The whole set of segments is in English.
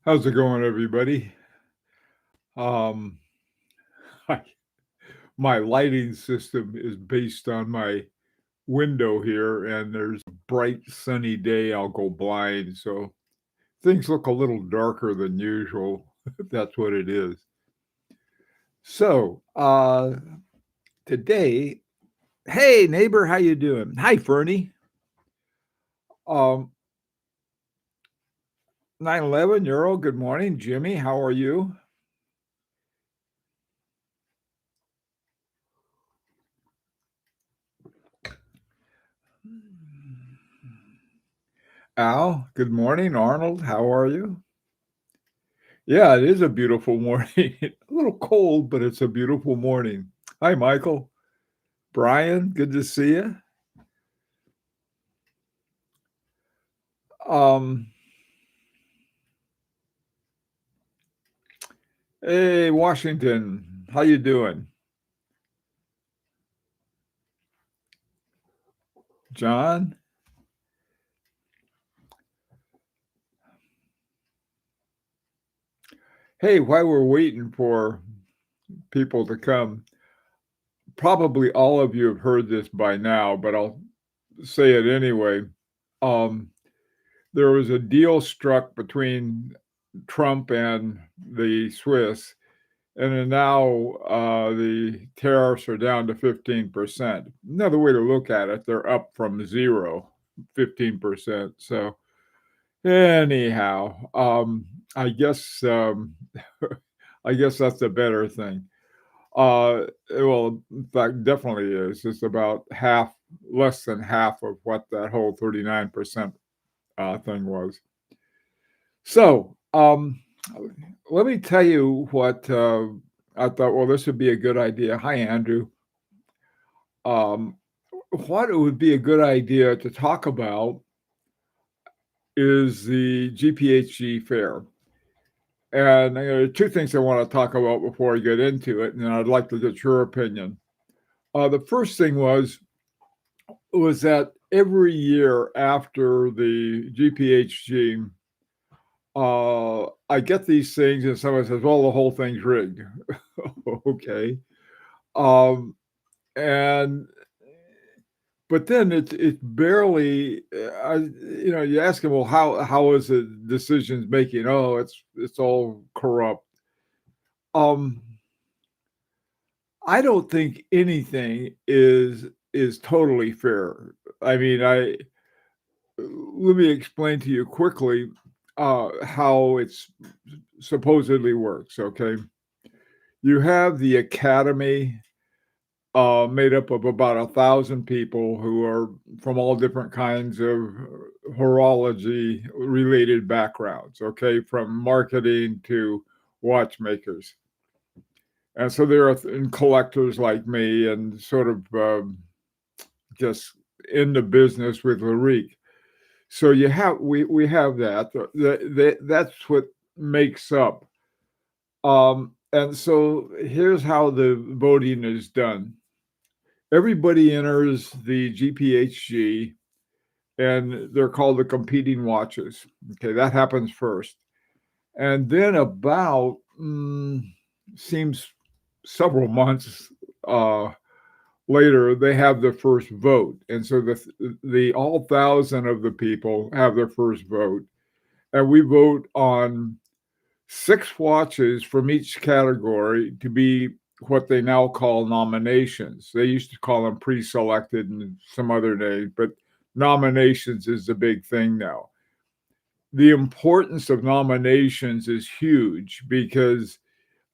How's it going, everybody? Um, I, my lighting system is based on my window here, and there's a bright sunny day. I'll go blind, so things look a little darker than usual. That's what it is. So today, hey neighbor, how you doing? Hi, Fernie. Um, 9/11, Euro. Good morning, Jimmy. How are you? Al, good morning. Arnold, how are you? Yeah, it is a beautiful morning. A little cold, but it's a beautiful morning. Hi, Michael. Brian, good to see you. Um, hey, Washington, how you doing? John? Hey, while we're waiting for people to come, probably all of you have heard this by now, but I'll say it anyway. Um, there was a deal struck between Trump and the Swiss. And then now the tariffs are down to 15%. Another way to look at it, they're up from zero, 15%. So anyhow, I guess I guess that's a better thing. Well, in fact, definitely is. It's about half, less than half of what that whole 39% thing was. So let me tell you what I thought. Well, this would be a good idea. Hi, Andrew. Um, what it would be a good idea to talk about is the GPHG fair. And there are two things I want to talk about before I get into it, and I'd like to get your opinion. The first thing was that every year after the GPHG, I get these things, and someone says, "Well, the whole thing's rigged." Okay. Um, and but then it's barely you ask them, well, how is the decisions making? Oh, it's all corrupt. um I don't think anything is totally fair. I mean, I let me explain to you quickly how it's supposedly works. Okay, you have the academy, made up of about 1,000 people who are from all different kinds of horology related backgrounds, okay, from marketing to watchmakers. And so there are collectors like me and sort of just in the business with Larique. So we have that. That's what makes up. And so here's how the voting is done. Everybody enters the GPHG, and they're called the competing watches. Okay, that happens first. And then about, seems several months uh, later, they have their first vote. And so the all 1,000 of the people have their first vote. And we vote on 6 watches from each category to be what they now call nominations. They used to call them pre-selected and some other names, but nominations is the big thing now. The importance of nominations is huge because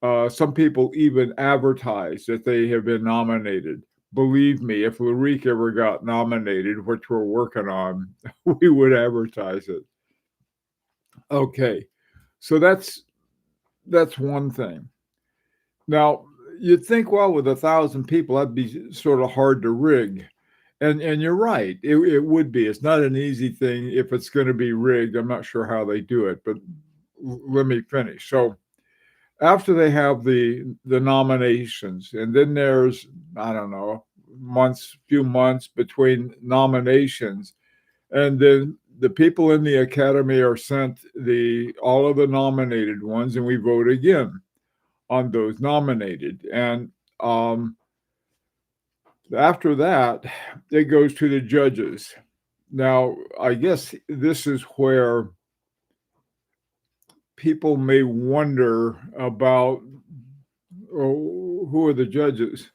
some people even advertise that they have been nominated. Believe me, if Larique ever got nominated, which we're working on, we would advertise it. Okay, so that's one thing. Now, you'd think, well, with 1,000 people, that'd be sort of hard to rig. And you're right, it would be. It's not an easy thing if it's going to be rigged. I'm not sure how they do it, but let me finish. So after they have the nominations, and then there's, I don't know, few months between nominations, And then the people in the academy are sent all of the nominated ones, and we vote again on those nominated. And after that, it goes to the judges. Now, I guess this is where people may wonder about, oh, who are the judges?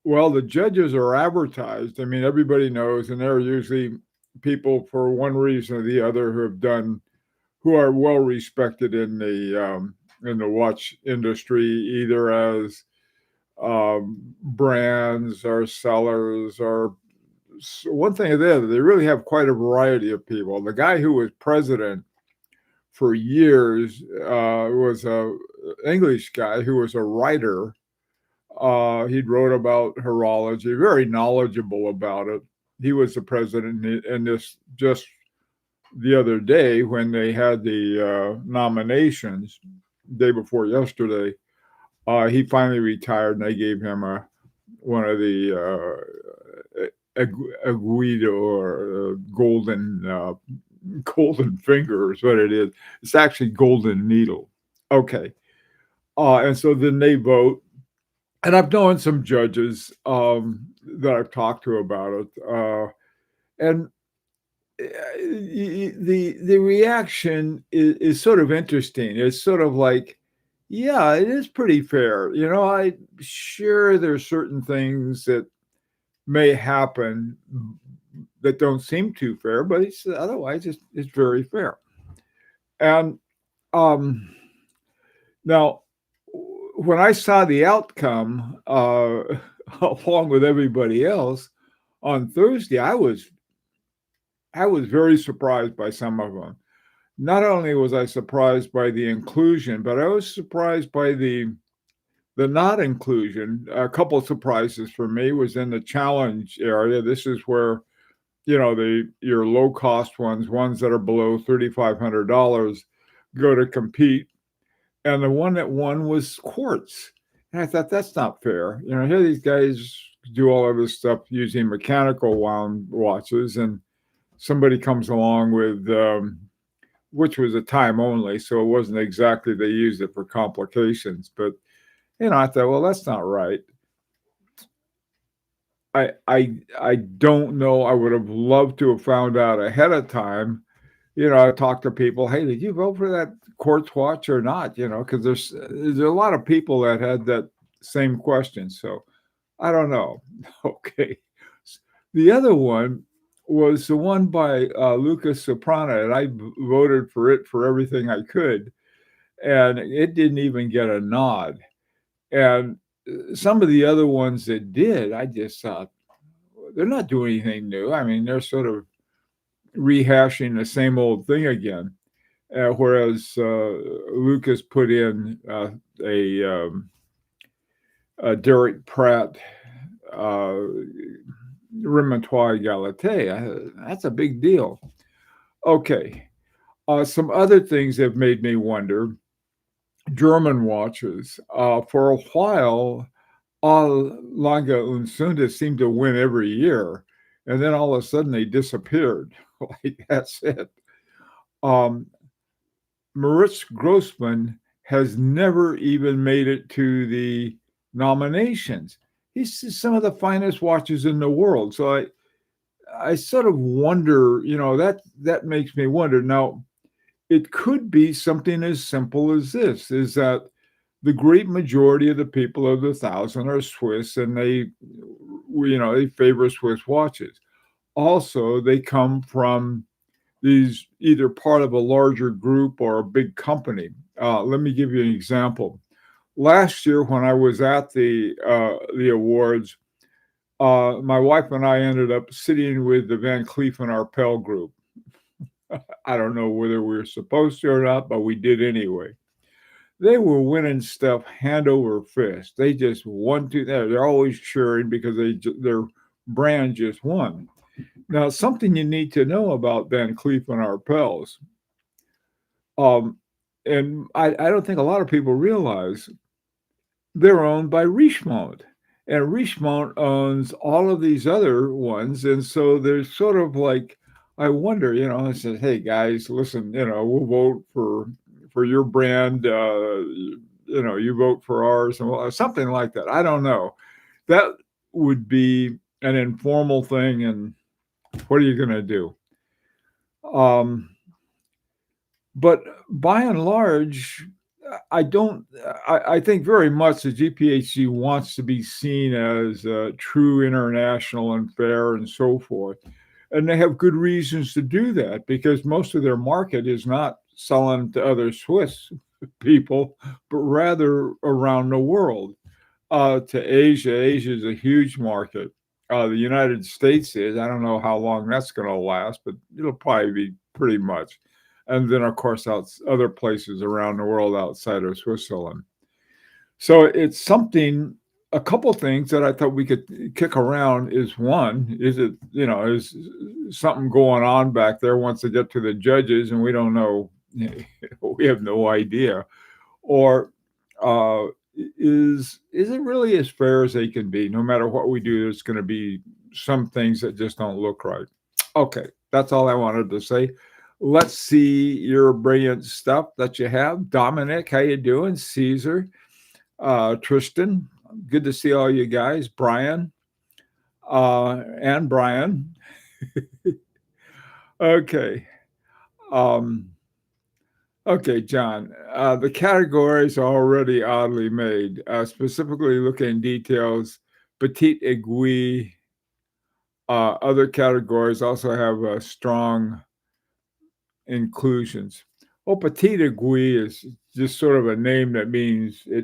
Well, the judges are advertised. I mean, everybody knows, and they're usually people for one reason or the other who are well respected in the watch industry, either as brands or sellers or one thing or the other. They really have quite a variety of people. The guy who was president for years was a English guy who was a writer. He'd wrote about horology, very knowledgeable about it. He was the president, and this just the other day when they had the nominations, day before yesterday, he finally retired, and they gave him one of the Aguido or golden finger is what it is. It's actually golden needle. Okay. And so then they vote. And I've known some judges that I've talked to about it. And the reaction is sort of interesting. It's sort of like, yeah, it is pretty fair. I'm sure there's certain things that may happen that don't seem too fair, but otherwise it's very fair. And now, when I saw the outcome, along with everybody else on Thursday, I was very surprised by some of them. Not only was I surprised by the inclusion, but I was surprised by the not inclusion. A couple of surprises for me was in the challenge area. This is where your low cost ones that are below $3,500, go to compete. And the one that won was quartz. And I thought, that's not fair. Here these guys do all of this stuff using mechanical wound watches, and somebody comes along with, which was a time only, so it wasn't exactly they used it for complications. But, I thought, well, that's not right. I don't know. I would have loved to have found out ahead of time. I talked to people, hey, did you vote for that quartz watch or not? Because there's a lot of people that had that same question. So I don't know. Okay. The other one was the one by Lucas Soprano, and I voted for it for everything I could. And it didn't even get a nod. And some of the other ones that did, I just thought, they're not doing anything new. I mean, they're sort of rehashing the same old thing again. Whereas Lucas put in a Derek Pratt Remontoir Galatea. That's a big deal. Okay. Some other things have made me wonder. German watches. For a while, Lange und Sunde seemed to win every year, and then all of a sudden they disappeared. Like, that's it. Moritz Grossman has never even made it to the nominations. He's some of the finest watches in the world. So I sort of wonder, that makes me wonder. Now, it could be something as simple as this, is that the great majority of the people of the 1,000 are Swiss, and they favor Swiss watches. Also, they come from these either part of a larger group or a big company. Let me give you an example. Last year, when I was at the awards, my wife and I ended up sitting with the Van Cleef and Arpels group. I don't know whether we were supposed to or not, but we did anyway. They were winning stuff hand over fist. They just won to that. They're always cheering because their brand just won. Now, something you need to know about Van Cleef and Arpels, and I don't think a lot of people realize, they're owned by Richemont, and Richemont owns all of these other ones, and so they're sort of like I wonder, I said, "Hey guys, listen, we'll vote for your brand, you vote for ours," and something like that. I don't know. That would be an informal thing, and what are you going to do? Um, but by and large, I don't. I think very much the GPHG wants to be seen as true international and fair and so forth. And they have good reasons to do that because most of their market is not selling to other Swiss people, but rather around the world, to Asia. Asia is a huge market. The United States is. I don't know how long that's going to last, but it'll probably be pretty much. And then, of course, out other places around the world outside of Switzerland. So it's something, a couple things that I thought we could kick around is one, is something going on back there once they get to the judges and we don't know, we have no idea. Or uh, is it really as fair as they can be? No matter what we do, there's going to be some things that just don't look right. Okay, that's all I wanted to say. Let's see your brilliant stuff that you have. Dominic, how you doing? Caesar, Tristan, good to see all you guys. Brian, and Brian. Okay. Um, okay, John. The categories are already oddly made. Specifically, look in details. Petite aiguille. Other categories also have strong inclusions. Well, petite aiguille is just sort of a name that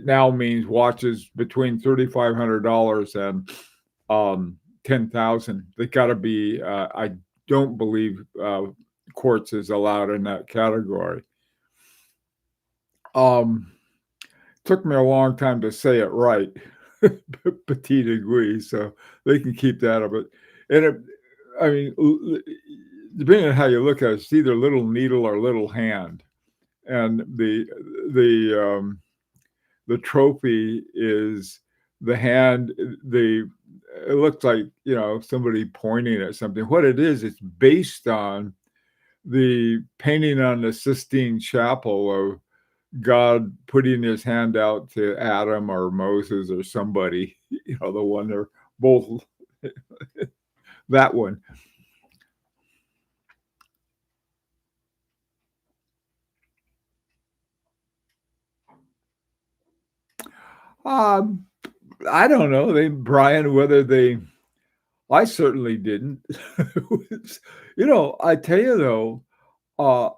now means watches between $3,500 and 10,000. They got to be. I don't believe quartz is allowed in that category. Um, Took me a long time to say it right, petite aiguille. So they can keep that of it. And I mean, depending on how you look at it, it's either little needle or little hand. And the trophy is the hand. The It looks like somebody pointing at something. What it is, it's based on the painting on the Sistine Chapel of God putting his hand out to Adam or Moses or somebody. The one they're both that one. Um, I don't know. Brian, whether they I certainly didn't. I tell you though, uh,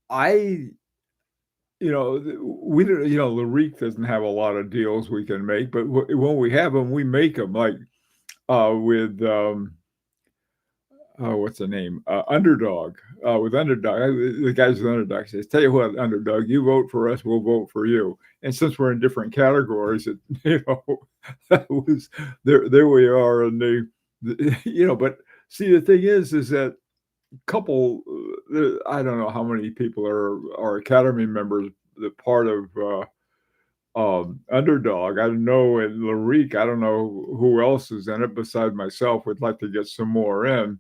I, we don't, Larique doesn't have a lot of deals we can make, but when we have them, we make them like with, oh, what's the name? Underdog. With Underdog, the guys with Underdog says, "Tell you what, Underdog, you vote for us, we'll vote for you." And since we're in different categories, that was there. There we are, and But see, the thing is that couple. I don't know how many people are Academy members. That part of Underdog. I don't know, and Larique. I don't know who else is in it besides myself. Would like to get some more in.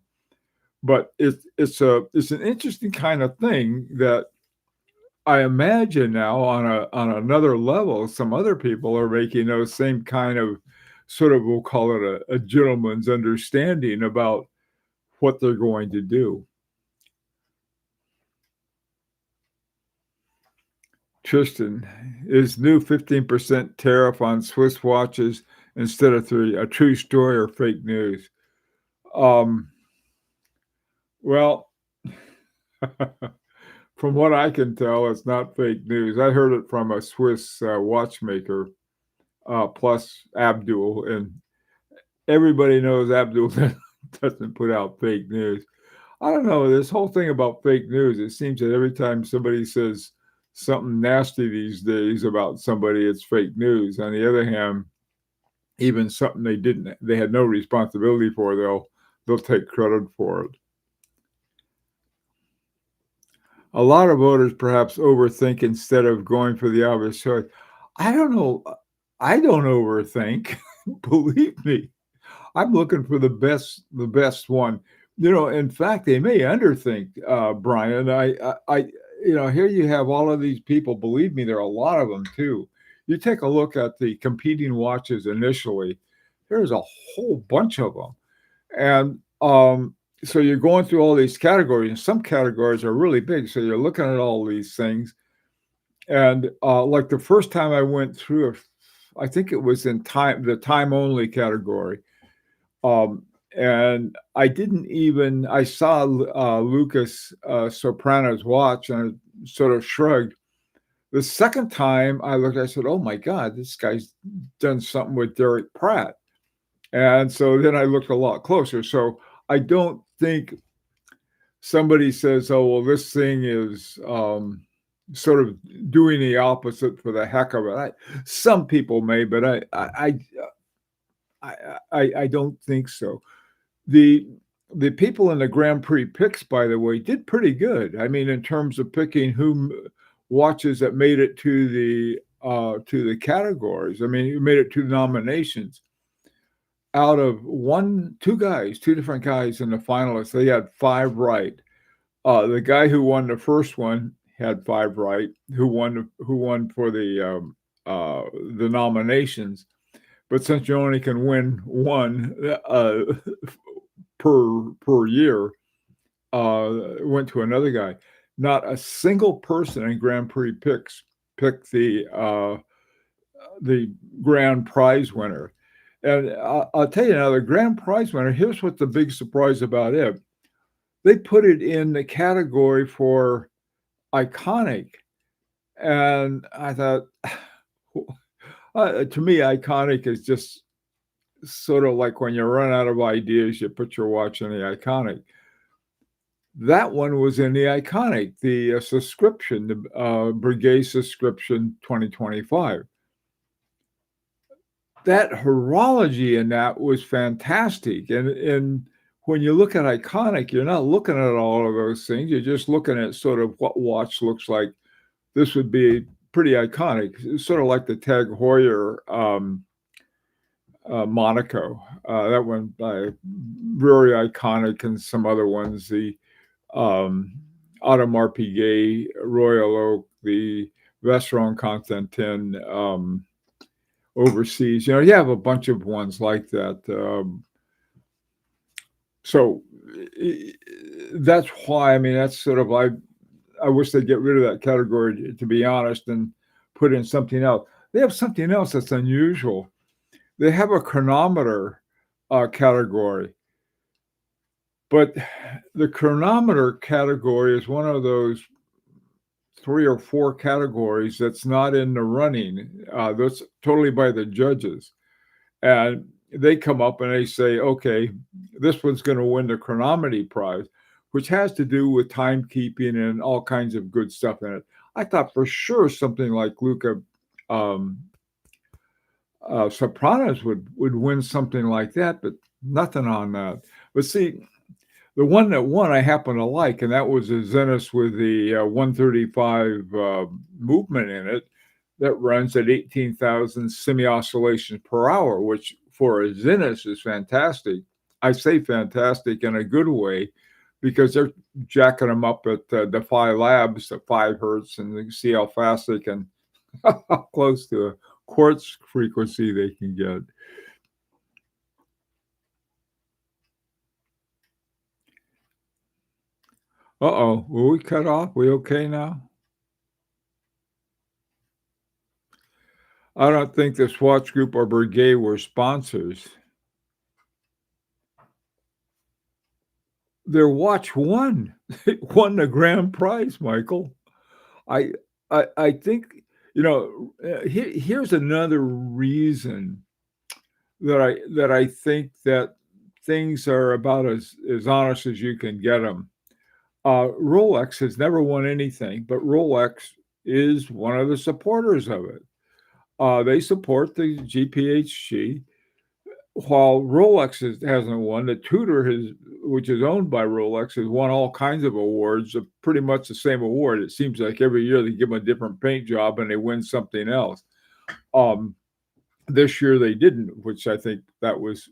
But it's an interesting kind of thing that I imagine now on another level, some other people are making those same kind of sort of, we'll call it a gentleman's understanding about what they're going to do. Tristan, is new 15% tariff on Swiss watches instead of three a true story or fake news? Um, well, from what I can tell, it's not fake news. I heard it from a Swiss watchmaker, plus Abdul, and everybody knows Abdul doesn't put out fake news. I don't know, this whole thing about fake news, it seems that every time somebody says something nasty these days about somebody, it's fake news. On the other hand, even something they had no responsibility for, they'll take credit for it. A lot of voters perhaps overthink instead of going for the obvious choice. I don't know. I don't overthink. Believe me, I'm looking for the best one. In fact, they may underthink, Brian. Here you have all of these people. Believe me, there are a lot of them too. You take a look at the competing watches initially. There's a whole bunch of them, and so you're going through all these categories, and some categories are really big. So you're looking at all these things, and like the first time I went through, I think it was in the time only category. Um, and I saw Lucas Soprano's watch and I sort of shrugged. The second time I looked, I said, oh my God, this guy's done something with Derek Pratt. And so then I looked a lot closer. So I don't think somebody says, oh, well, this thing is sort of doing the opposite for the heck of it. Some people may, but I don't think so. The the people in the Grand Prix picks, by the way, did pretty good. I mean, in terms of picking whom watches that made it to the categories. I mean, who made it to the nominations. Out of two different guys in the finalists, they had five right. The guy who won the first one had five right. Who won for the nominations? But since you only can win one per year, went to another guy. Not a single person in Grand Prix picks picked the grand prize winner. And I'll tell you now, the grand prize winner. Here's what's the big surprise about it. They put it in the category for iconic, and I thought, to me, iconic is just sort of like when you run out of ideas, you put your watch in the iconic. That one was in the iconic, the subscription, the Breguet subscription 2025. That horology in that was fantastic. And when you look at iconic, you're not looking at all of those things. You're just looking at sort of what watch looks like. This would be pretty iconic. It's sort of like the Tag Heuer Monaco. That one very iconic, and some other ones. The Audemars Piguet, Royal Oak, the Vacheron Constantin overseas. You have a bunch of ones like that. So that's why, I mean, that's sort of, I wish they'd get rid of that category, to be honest, and put in something else. They have something else that's unusual. They have a chronometer category, but the chronometer category is one of those 3 or 4 categories that's not in the running. That's totally by the judges. And they come up and they say, okay, this one's going to win the chronometry prize, which has to do with timekeeping and all kinds of good stuff in it. I thought for sure something like Luca Sopranos would win something like that, but nothing on that. But see, the one that won I happen to like, and that was a Zenith with the 135 movement in it that runs at 18,000 semi-oscillations per hour, which for a Zenith is fantastic. I say fantastic in a good way, because they're jacking them up at Defy Labs at 5 hertz, and you can see how fast they can, how close to a quartz frequency they can get. Uh-oh, were we cut off? We okay now? I don't think the Swatch Group or Breguet were sponsors. Their watch won. It won the grand prize, Michael. I think, here's another reason that I think that things are about as honest as you can get them. Rolex has never won anything, but Rolex is one of the supporters of it. They support the GPHG, while Rolex hasn't won. The Tudor, which is owned by Rolex, has won all kinds of awards, pretty much the same award. It seems like every year they give them a different paint job and they win something else. This year they didn't, which I think that was,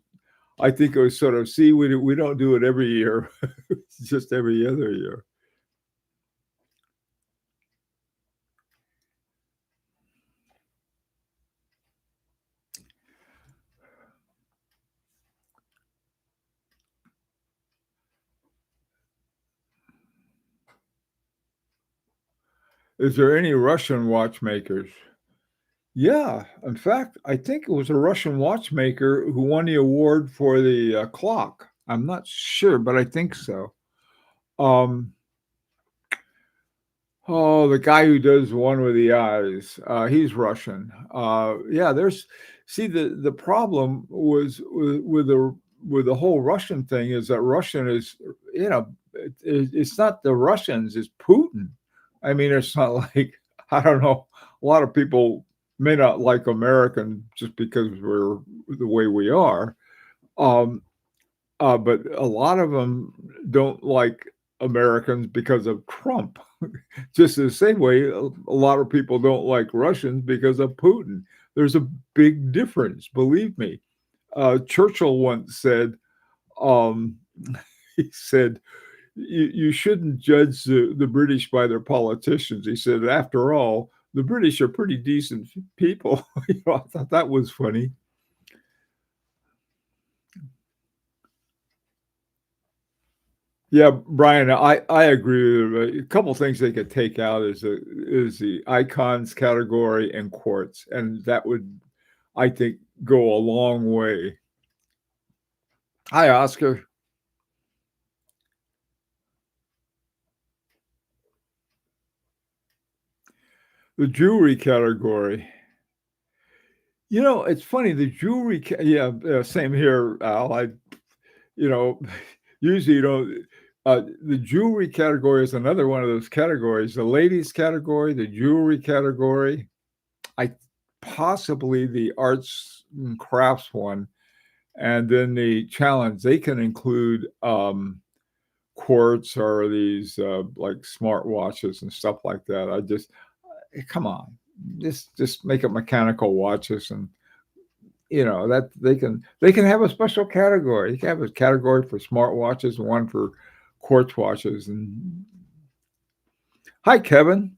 I think it was sort of, see, we don't do it every year, it's just every other year. Is there any Russian watchmakers? Yeah, in fact, I think it was a Russian watchmaker who won the award for the, clock. I'm not sure, but I think so. Um, oh, the guy who does the one with the eyes, he's Russian. Yeah, there's see, the problem was with the whole Russian thing is that Russian is, it's not the Russians, it's Putin. I mean, it's not like, I don't know, a lot of people may not like American just because we're the way we are. Um, but a lot of them don't like Americans because of Trump. Just the same way a lot of people don't like Russians because of Putin. There's a big difference, believe me. Churchill once said, um, he said, you shouldn't judge the British by their politicians. He said, after all, the British are pretty decent people. I thought that was funny. Yeah, Brian, I agree with you. A couple things they could take out is the icons category and quartz, and that would, I think, go a long way. Hi, Oscar. The jewelry category. It's funny. The jewelry, yeah, same here, Al. You know, usually you don't. The jewelry category is another one of those categories. The ladies category, the jewelry category. I possibly the arts and crafts one, and then the challenge. They can include quartz or these like smartwatches and stuff like that. Come on, just make it mechanical watches, and that they can have a special category. You can have a category for smartwatches and one for quartz watches. And hi, Kevin.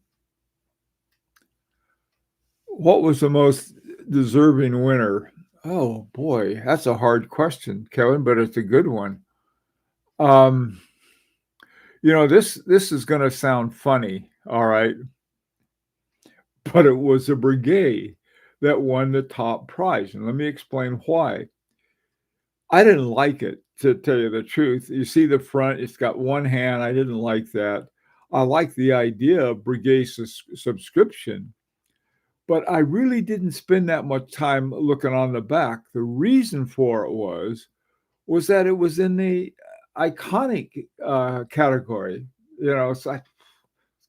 What was the most deserving winner? Oh boy, that's a hard question, Kevin, but it's a good one. Um, this is going to sound funny, all right, but it was a brigade that won the top prize, and let me explain why. I didn't like it, to tell you the truth. You see the front, it's got one hand. I didn't like that. I like the idea of brigade subscription, but I really didn't spend that much time looking on the back. The reason for it was that it was in the iconic category. So I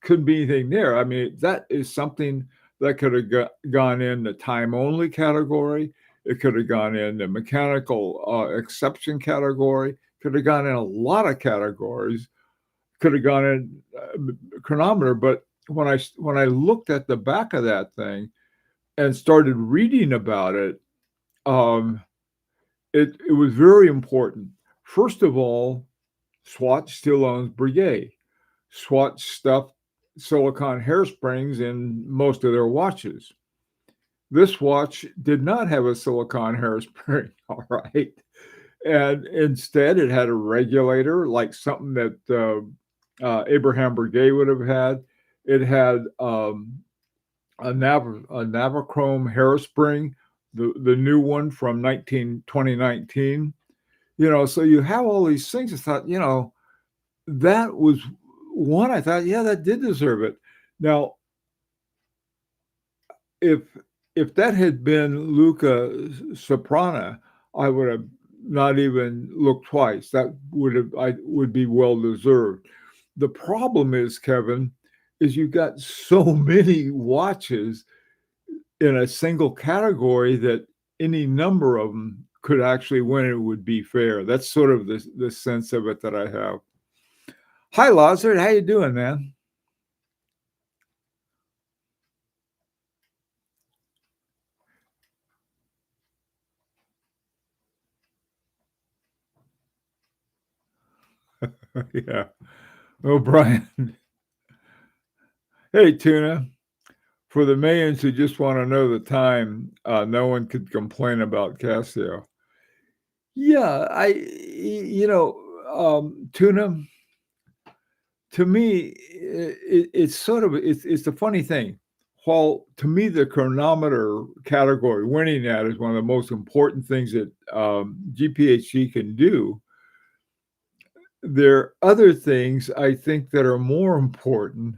couldn't be anything there. I mean, that is something that could have gone in the time only category. It could have gone in the mechanical exception category. Could have gone in a lot of categories. Could have gone in chronometer. But when I looked at the back of that thing and started reading about it, um, it was very important. First of all, Swatch still owns Breguet. Swatch stuffed silicone hairsprings in most of their watches. This watch did not have a silicone hairspring, all right. And instead, it had a regulator, like something that Abraham Breguet would have had. It had a Navichrome hairspring, the new one from 2019. So you have all these things. I thought, that was one. I thought, yeah, that did deserve it. Now, if if that had been Luca Soprana, I would have not even looked twice. That would be well deserved. The problem is, Kevin, is you got so many watches in a single category that any number of them could actually win. It would be fair. That's sort of the sense of it that I have. Hi, Lazard. How you doing, man? Yeah. Oh, Brian. Hey, Tuna. For the millions who just want to know the time, no one could complain about Casio. Yeah, Tuna, to me, it's sort of it's the funny thing. While to me the chronometer category, winning that is one of the most important things that GPHG can do. There are other things I think that are more important.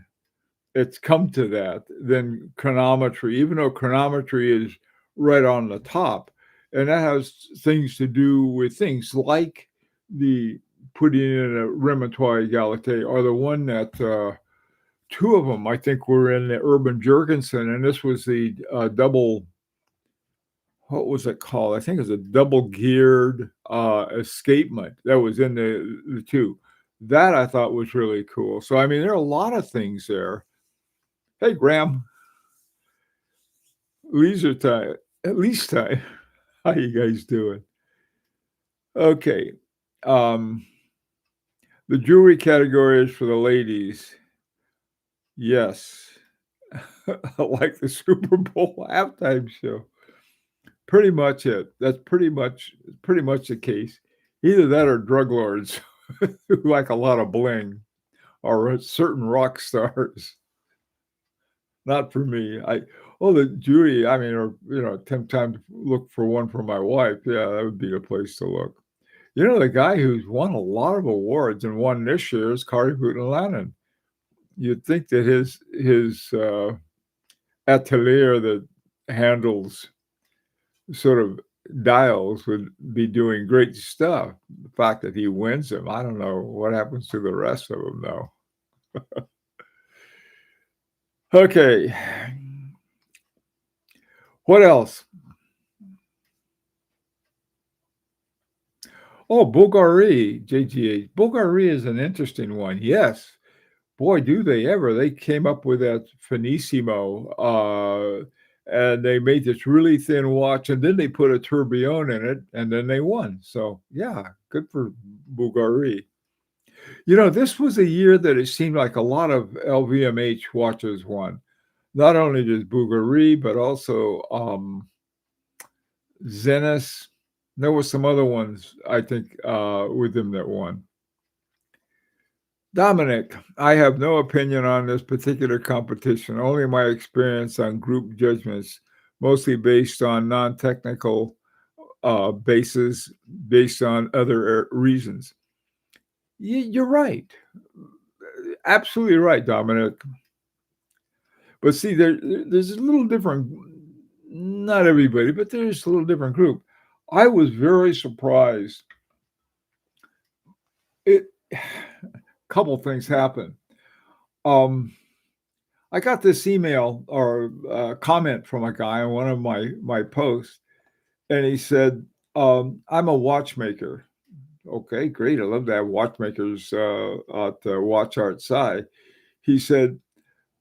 It's come to that than chronometry, even though chronometry is right on the top, and that has things to do with things like the putting in a repertoire égalité, or the one that two of them I think were in the Urban Jurgensen, and this was the double. What was it called? I think it was a double geared escapement that was in the two. That I thought was really cool. So I mean, there are a lot of things there. Hey, Graham, leisure time, at least time. How you guys doing? Okay. Um, the jewelry category is for the ladies. Yes. Like the Super Bowl halftime show. Pretty much it. That's pretty much the case. Either that or drug lords who like a lot of bling, or certain rock stars. Not for me. The Judy, I mean, or 10 times look for one for my wife. Yeah, that would be a place to look. The guy who's won a lot of awards and won this year is Kari Voutilainen. You'd think that his atelier that handles sort of dials would be doing great stuff. The fact that he wins them, I don't know what happens to the rest of them, though. Okay. What else? Oh, Bulgari, JGH. Bulgari is an interesting one. Yes. Boy, do they ever. They came up with that Finissimo, and they made this really thin watch, and then they put a tourbillon in it, and then they won. So, yeah, good for Bulgari. This was a year that it seemed like a lot of LVMH watches won. Not only just Bulgari, but also Zenith. There were some other ones, I think, with them that won. Dominic, I have no opinion on this particular competition, only my experience on group judgments, mostly based on non-technical basis, based on other reasons. You're right. Absolutely right, Dominic. But see, there's a little different, not everybody, but there's a little different group. I was very surprised. A couple things happened. I got this email or comment from a guy on one of my posts, and he said, "I'm a watchmaker." Okay, great. I love that watchmakers at Watch Art Sci. He said,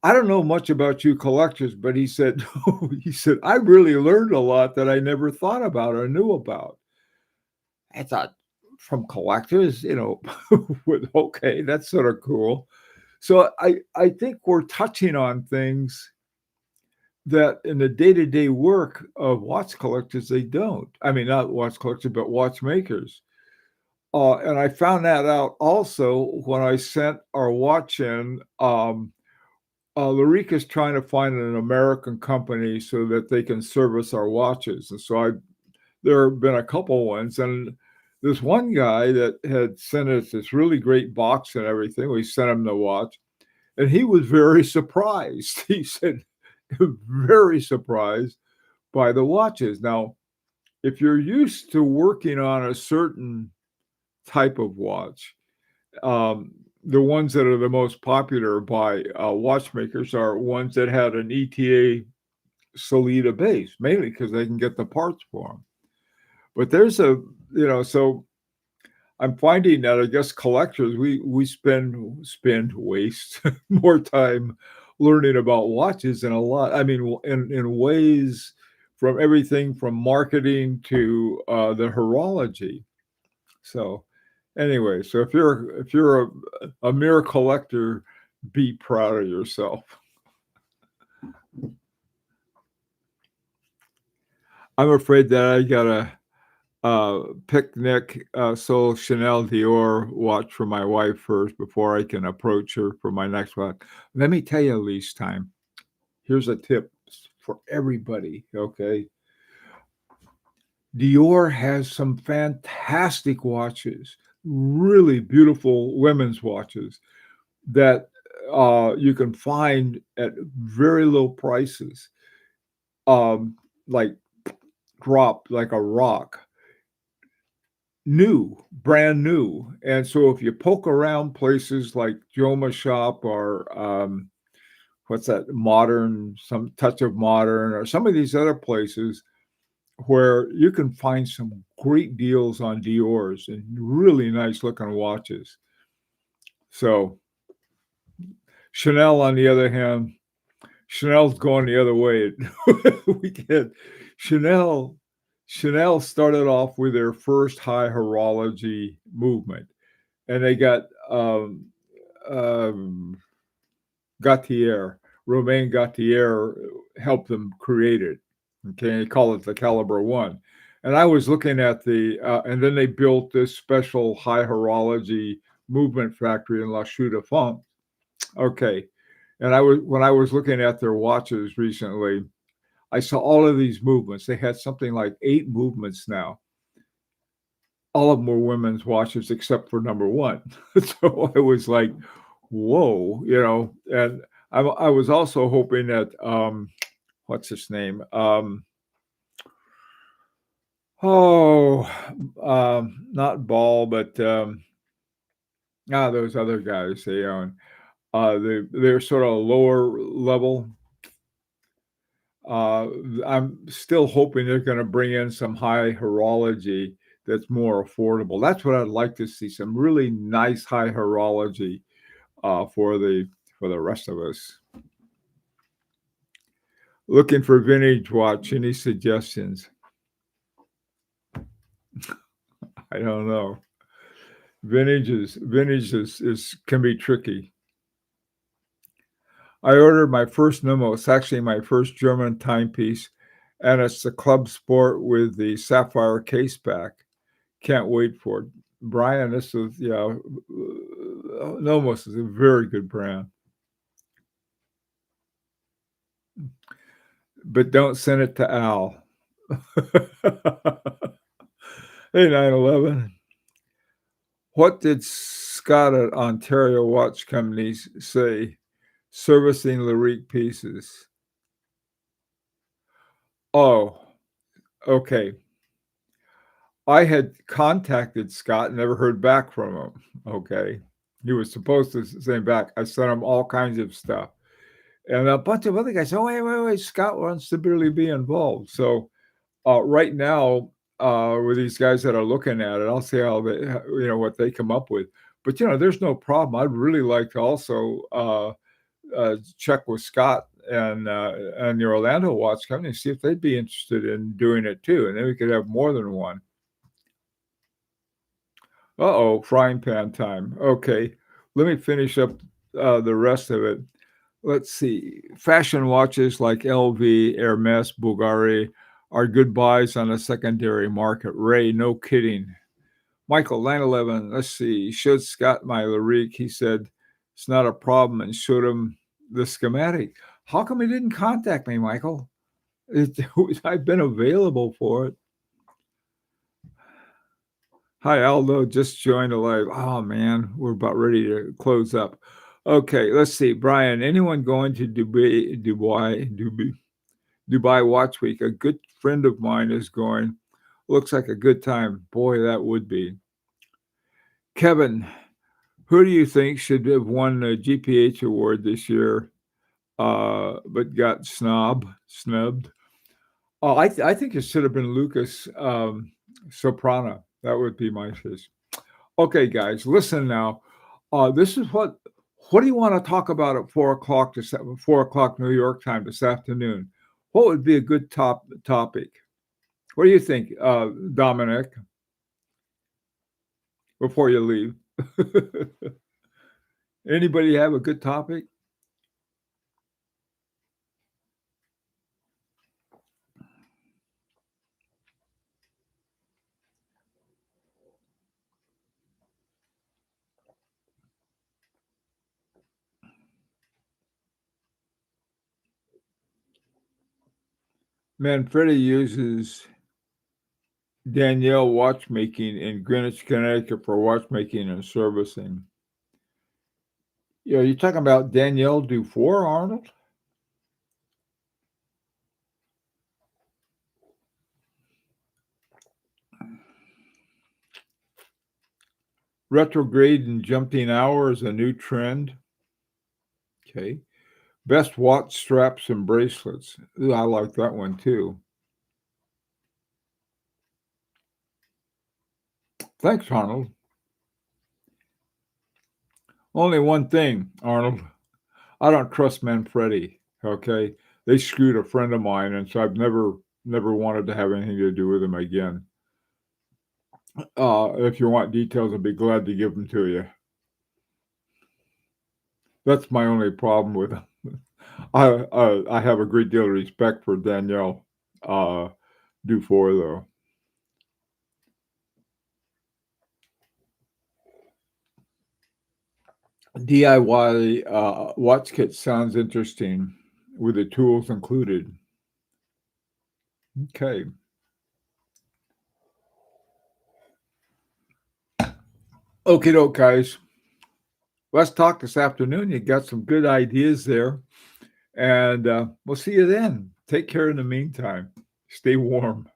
"I don't know much about you collectors," but he said, "I really learned a lot that I never thought about or knew about." I thought, from collectors, okay, that's sort of cool. So I think we're touching on things that in the day-to-day work of watch collectors, they don't. I mean, not watch collectors, but watchmakers. And I found that out also when I sent our watch in. Larica's trying to find an American company so that they can service our watches. And so there have been a couple ones. And this one guy that had sent us this really great box and everything, we sent him the watch. And he was very surprised. He said, very surprised by the watches. Now, if you're used to working on a certain type of watch, the ones that are the most popular by watchmakers are ones that had an ETA Solida base, mainly because they can get the parts for them. But there's so I'm finding that I guess collectors we waste more time learning about watches and a lot. I mean, in ways from everything from marketing to the horology. So, Anyway, so if you're a mere collector, be proud of yourself. I'm afraid that I got a picnic Sol Chanel Dior watch for my wife first before I can approach her for my next one. Let me tell you, lease time. Here's a tip for everybody. Okay, Dior has some fantastic watches, really beautiful women's watches that you can find at very low prices, like drop like a rock, new, brand new. And so if you poke around places like Joma Shop or what's that, Modern, some Touch of Modern, or some of these other places where you can find some great deals on Dior's and really nice looking watches. So Chanel, on the other hand, Chanel's going the other way. We get Chanel. Chanel started off with their first high horology movement, and they got um, Gautier, Romain Gautier helped them create it. Okay, they call it the Caliber One. And I was looking at and then they built this special high horology movement factory in La Chaux de Fonds. Okay, and when I was looking at their watches recently, I saw all of these movements. They had something like 8 movements now. All of them were women's watches except for number one. So I was like, whoa, and I was also hoping that what's his name? Oh, not Ball, but those other guys they own. They're sort of lower level. Uh, I'm still hoping they're going to bring in some high horology that's more affordable. That's what I'd like to see, some really nice high horology for the rest of us. Looking for vintage watch. Any suggestions? I don't know. Vintage is can be tricky. I ordered my first Numo. It's actually my first German timepiece, and it's the Club Sport with the sapphire case back. Can't wait for it. Brian, this is Nomos is a very good brand, but don't send it to Al. Hey, 911. What did Scott at Ontario Watch Companies say? Servicing Larique pieces. Oh, okay. I had contacted Scott, never heard back from him. Okay. He was supposed to send back. I sent him all kinds of stuff. And a bunch of other guys said, wait. Scott wants to really be involved. So right now, with these guys that are looking at it, I'll see how they, what they come up with. But, there's no problem. I'd really like to also check with Scott and the Orlando Watch Company, see if they'd be interested in doing it too. And then we could have more than one. Uh-oh, frying pan time. Okay, let me finish up the rest of it. Let's see. Fashion watches like LV, Hermes, Bulgari are good buys on the secondary market. Ray, no kidding. Michael, 911, let's see. Showed Scott my Larique. He said it's not a problem and showed him the schematic. How come he didn't contact me, Michael? I've been available for it. Hi, Aldo. Just joined the live. Oh, man, we're about ready to close up. Okay, let's see. Brian, anyone going to Dubai Watch Week? A good friend of mine is going. Looks like a good time. Boy, that would be. Kevin, who do you think should have won the GPH award this year, but got snubbed? Oh, I think it should have been Lucas Soprano. That would be my choice. Okay, guys, listen now. This is what do you want to talk about at 4 o'clock 4 o'clock New York time this afternoon? What would be a good topic? What do you think, Dominic? before you leave. Anybody have a good topic? Manfredi uses Danielle Watchmaking in Greenwich, Connecticut for watchmaking and servicing. Yeah, you're talking about Danielle Dufour, Arnold? Retrograde and jumping hour is a new trend. Okay. Best watch straps and bracelets. Ooh, I like that one too. Thanks, Arnold. Only one thing, Arnold. I don't trust Manfredi. Okay. They screwed a friend of mine, and so I've never wanted to have anything to do with them again. If you want details, I'd be glad to give them to you. That's my only problem with them. I have a great deal of respect for Danielle Dufour, though. DIY watch kit sounds interesting with the tools included. Okay. Okay, doke, guys. Let's talk this afternoon. You got some good ideas there. And we'll see you then. Take care in the meantime. Stay warm.